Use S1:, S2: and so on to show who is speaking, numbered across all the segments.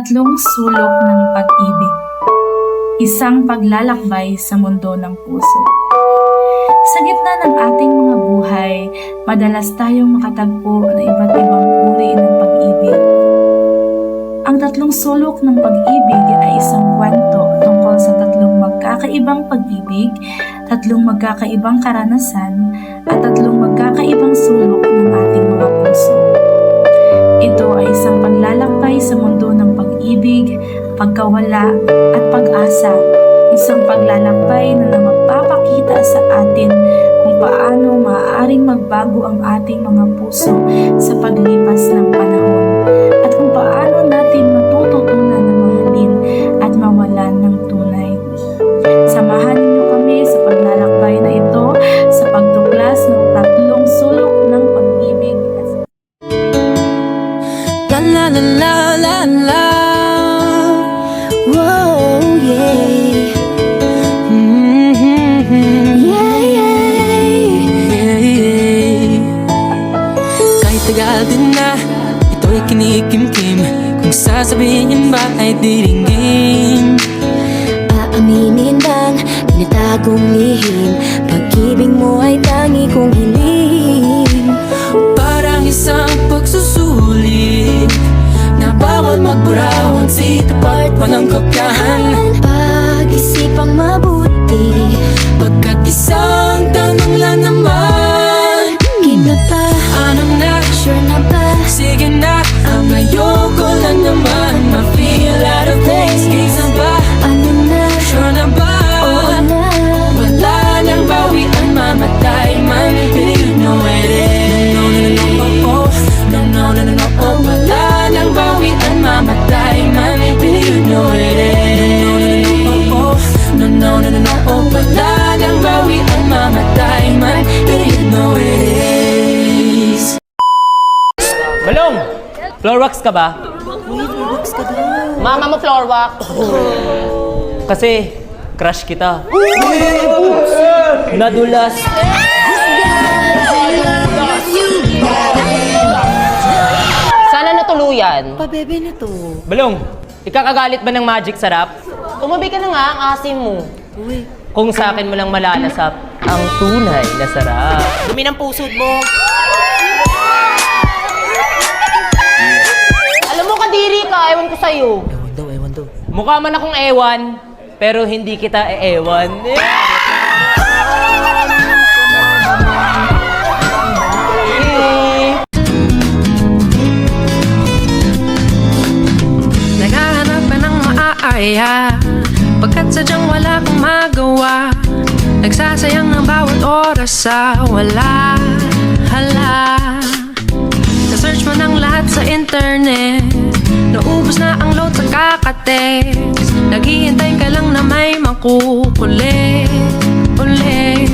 S1: Tatlong sulok ng pag-ibig. Isang paglalakbay sa mundo ng puso. Sa gitna ng ating mga buhay, madalas tayong makatagpo ng iba't ibang uri ng pag-ibig. Ang tatlong sulok ng pag-ibig ay isang kwento tungkol sa tatlong magkakaibang pag-ibig, tatlong magkakaibang karanasan, at tatlong magkakaibang sulok ng ating mga puso. Ito ay isang paglalakbay sa mundo ng pag-ibig, pagkawala, at pag-asa. Isang paglalakbay na magpapakita sa atin kung paano maaaring magbago ang ating mga puso sa paglipas ng panahon at kung paano natin matututunan na mahalin at mawalan ng tunay. Samahan niyo kami sa paglalakbay na ito sa pagtuklas ng tatlong sulok ng pag-ibig.
S2: La la la la la, whoa yeah, yeah yeah. Kahit tagal din na ito'y kinikimkim, kung sasabihin ba ay diringgin.
S3: Aaminin bang tinatagong lihim, pag-ibig mo ay tangi kong hiling.
S2: Parang isang pagsusulit na bawal magbura, si tapat pa ng kopyahan.
S3: Pag-isipang mabuti,
S2: Pagkat isang tanong lang naman,
S3: give na ba?
S2: ano na?
S3: Sure na ba?
S2: Sige na, ang ayoko lang naman ma-feel out of place. Kaysa ba?
S3: Ano na?
S2: Sure na ba?
S3: Oo na.
S2: Wala nang bawian, mamatay man, but you know it is. No, no, no, no, oh. No, no, no, no, no, oh. Wala nang bawian, mamatay man, but you know it is. No, no, no, no, no, oh. Wala nang bawian, mamatay man, but you know it is.
S4: Balong! Floor wax ka ba? Mama mo floor wax. Kasi, crush kita. Nadulas. Sana natuluyan.
S3: Pabebe na to.
S4: Balong, ikakagalit ba ng magic sarap? Tumabi ka na nga ang asim mo.
S3: Uy,
S4: Kung sa akin mo lang malalasap ang tunay na sarap. Dumi ng pusod mo. Alam mo, kadiri ka. Ewan ko sa'yo.
S3: ewan daw.
S4: Mukha man akong ewan, pero hindi kita ewan.
S2: Naghahanap ka ng maaaya, pagkat sadyang wala kang magawa. Nagsasayang ng bawat oras sa wala. Hala, na-search mo ng lahat sa internet, naubos na ang load sa kakatext. Naghihintay ka lang na may makukulit ulit.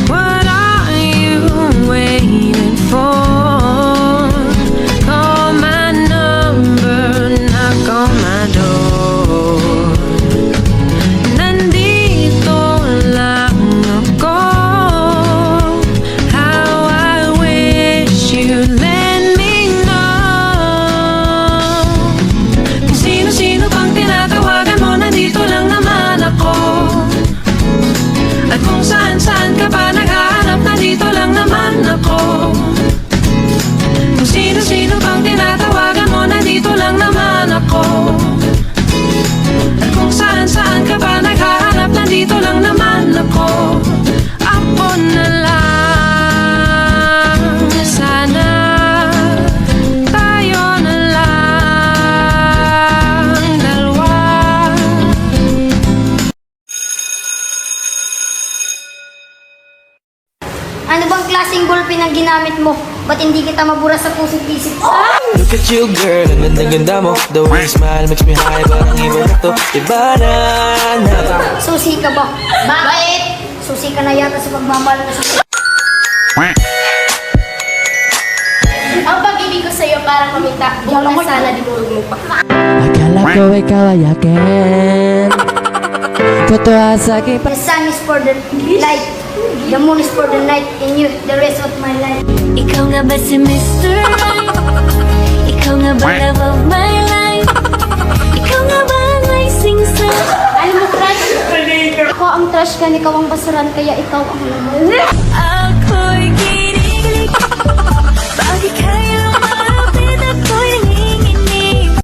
S2: What are you waiting for? Call my number, knock on my door. Nandito lang ako. How I wish you'd let me know. Kung sino-sino pang tinatawagan mo, nandito lang naman ako. At kung saan-saan ka pa naghahanap, nandito lang naman ako. Kung sino-sino pang tinatawagan mo, nandito lang naman ako. At kung saan-saan ka pa naghahanap, nandito lang naman ako. Ako na lang, sana tayo na lang dalawa.
S5: Ano bang klaseng ballpen ang ginamit mo? Ba't hindi kita mabura sa puso't isip?
S6: Look at you girl, ang ganda-ganda mo. The way you smile makes me high, parang iba na to. Iba na.
S5: Susi ka ba? Bakit? Susi ka na yata sa pagmamahal mo sa... Ang pag-ibig ko sa'yo para kumita. Buong na sana dinurog mo pa.
S6: Akala ko ikaw ay akin. Totoo sa akin.
S5: The sun is for the light. The moon is for the night. And you, the rest of my life.
S3: Ikaw nga ba si Mr. Right? Ikaw nga ba love of my life?
S5: ngayon ikaw ang basuran, kaya ikaw ang laman.
S2: Ako'y kinikilig. Bakit kaya malapit ako'y nanginginig?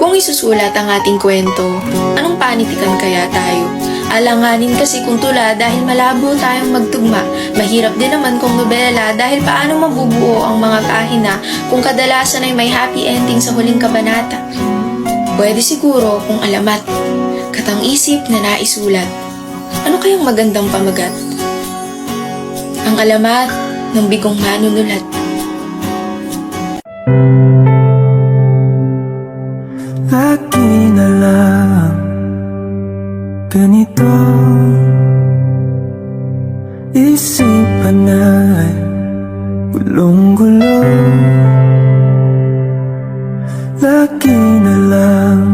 S7: Kung isusulat ang ating kwento, anong panitikan kaya tayo? Alanganin kasi kung tula dahil malabo tayong magtugma. Mahirap din naman kung nobela dahil paano mabubuo ang mga pahina kung kadalasan ay may happy ending sa huling kabanata. Pwede siguro kung alamat, katang-isip na naisulat. Ano kayang magandang pamagat? Ang alamat ng bigong manunulat.
S8: Lagi na lang ganito, isipan ay gulong-gulo. Lagi na lang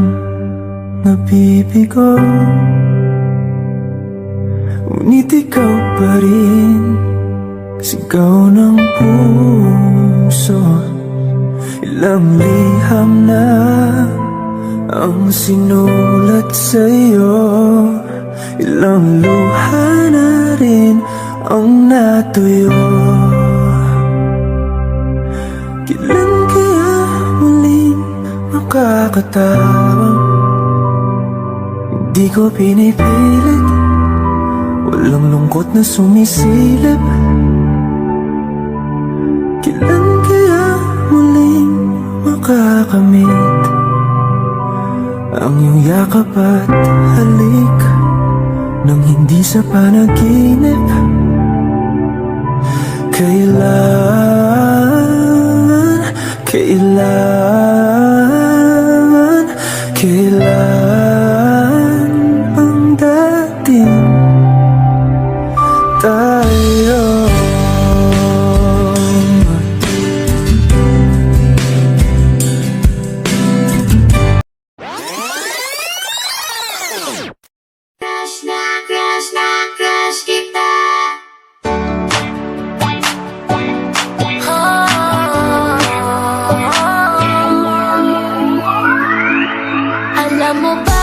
S8: nabibigo, ngunit ikaw pa rin sigaw ng puso. Ilang liham na ang sinulat sa'yo, ilang luha na rin ang natuyo. Kailan kaya muling makakatawang? Hindi ko pinipilit, walang lungkot na sumisilip. Kailan kaya muling makakamit ang iyong yakap at halik nang hindi sa panaginip? Kailan ang dating tayo?
S2: Alam mo ba